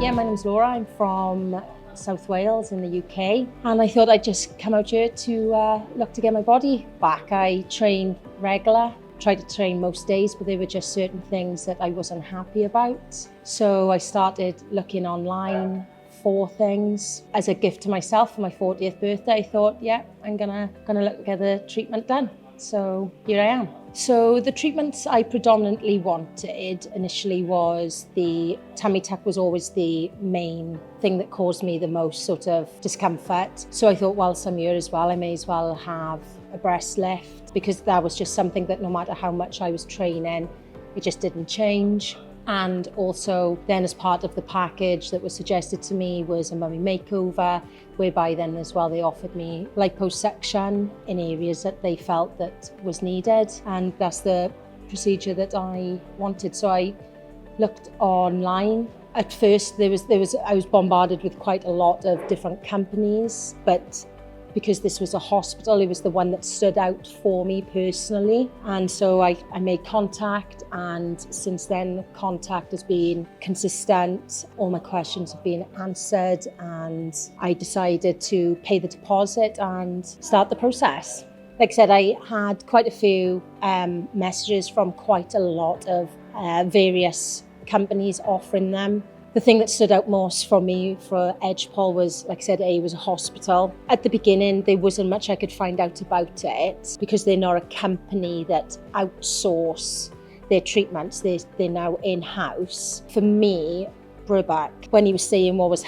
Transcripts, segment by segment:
Yeah, my name's Laura. I'm from South Wales in the UK, and I thought I'd just come out here to look to get my body back. I train regular, tried to train most days, but there were just certain things that I wasn't happy about. So I started looking online for things as a gift to myself for my 40th birthday. I thought, yeah, I'm gonna look to get the treatment done. So here I am. So the treatments I predominantly wanted initially was the tummy tuck was always the main thing that caused me the most sort of discomfort. So I thought, whilst I'm here as well, I may as well have a breast lift, because that was just something that no matter how much I was training, it just didn't change. And also then, as part of the package that was suggested to me, was a mummy makeover, whereby then as well they offered me liposuction in areas that they felt that was needed, and that's the procedure that I wanted. So I looked online. At first I was bombarded with quite a lot of different companies, but because this was a hospital, it was the one that stood out for me personally. And so I made contact, and since then contact has been consistent. All my questions have been answered, and I decided to pay the deposit and start the process. Like I said, I had quite a few messages from quite a lot of various companies offering them. The thing that stood out most for me for Egepol was, like I said, it was a hospital. At the beginning, there wasn't much I could find out about it, because they're not a company that outsource their treatments. They're now in-house. For me, Brubeck, when he was saying what would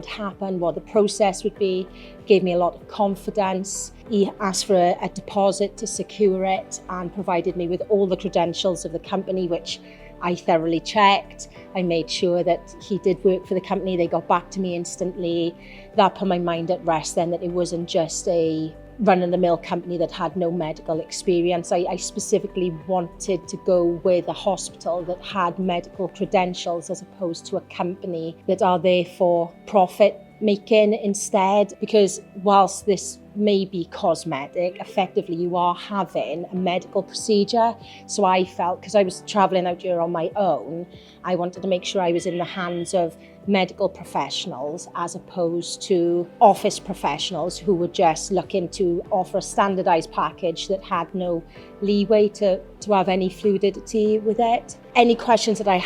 happen, what the process would be, gave me a lot of confidence. He asked for a deposit to secure it and provided me with all the credentials of the company, which I thoroughly checked. I made sure that he did work for the company. They got back to me instantly. That put my mind at rest then, that it wasn't just a run-of-the-mill company that had no medical experience. I specifically wanted to go with a hospital that had medical credentials, as opposed to a company that are there for profit making instead. Because whilst this may be cosmetic, effectively you are having a medical procedure. So I felt, because I was traveling out here on my own, I wanted to make sure I was in the hands of medical professionals, as opposed to office professionals who were just looking to offer a standardized package that had no leeway to have any fluidity with it. Any questions that I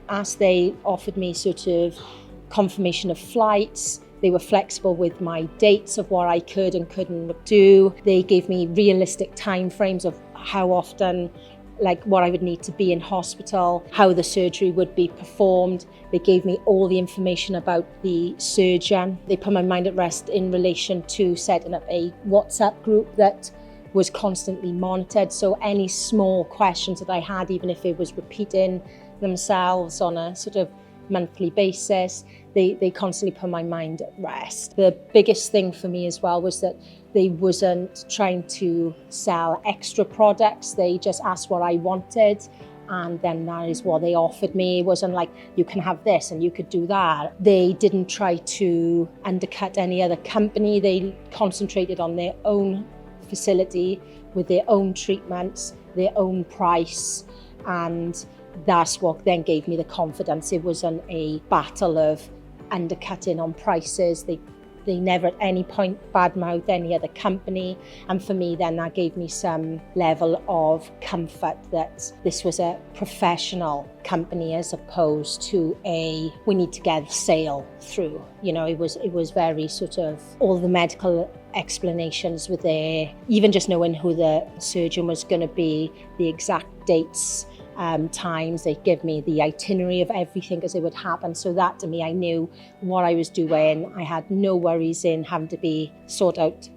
asked, they offered me sort of confirmation of flights. They were flexible with my dates of what I could and couldn't do. They gave me realistic timeframes of how often, like what I would need to be in hospital, how the surgery would be performed. They gave me all the information about the surgeon. They put my mind at rest in relation to setting up a WhatsApp group that was constantly monitored. So any small questions that I had, even if it was repeating themselves on a sort of monthly basis, they constantly put my mind at rest. The biggest thing for me as well was that they wasn't trying to sell extra products. They just asked what I wanted, and then that is what they offered me. It wasn't like, you can have this and you could do that. They didn't try to undercut any other company. They concentrated on their own facility with their own treatments, their own price, and that's what then gave me the confidence. It wasn't a battle of undercutting on prices. They never at any point badmouthed any other company. And for me then, that gave me some level of comfort that this was a professional company, as opposed to we need to get a sale through. You know, it was very sort of, all the medical explanations were there. Even just knowing who the surgeon was going to be, the exact dates, times. They give me the itinerary of everything as it would happen. So that, to me, I knew what I was doing. I had no worries in having to be sort out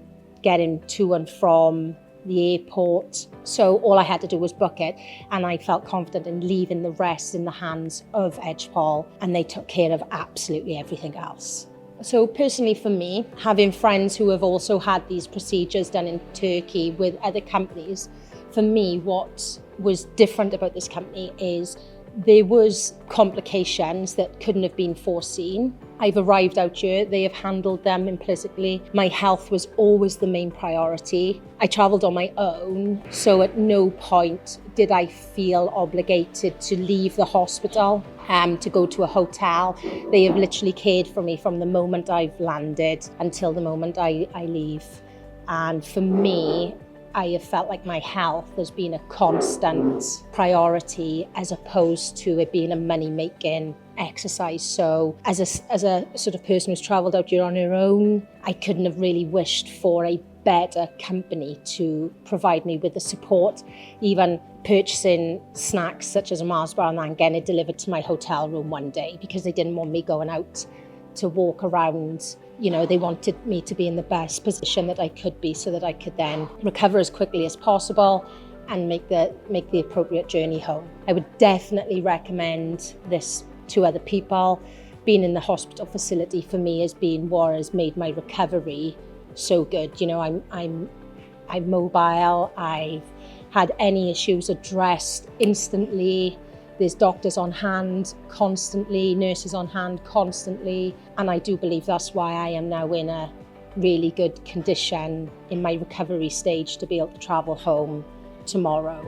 getting to and from the airport. So all I had to do was book it, and I felt confident in leaving the rest in the hands of Egepol, and they took care of absolutely everything else. So personally for me, having friends who have also had these procedures done in Turkey with other companies, for me, what was different about this company is There was complications that couldn't have been foreseen. I've arrived out here, they have handled them implicitly. My health was always the main priority. I travelled on my own, so at no point did I feel obligated to leave the hospital, to go to a hotel. They have literally cared for me from the moment I've landed until the moment I leave. And for me, I have felt like my health has been a constant priority as opposed to it being a money-making exercise. So as a sort of person who's travelled out here on her own, I couldn't have really wished for a better company to provide me with the support, even purchasing snacks such as a Mars bar and then getting it delivered to my hotel room one day because they didn't want me going out to walk around. You know, they wanted me to be in the best position that I could be so that I could then recover as quickly as possible and make the appropriate journey home. I would definitely recommend this to other people. Being in the hospital facility for me has been what has made my recovery so good. You know, I'm mobile. I've had any issues addressed instantly. There's doctors on hand constantly, nurses on hand constantly, and I do believe that's why I am now in a really good condition in my recovery stage to be able to travel home tomorrow.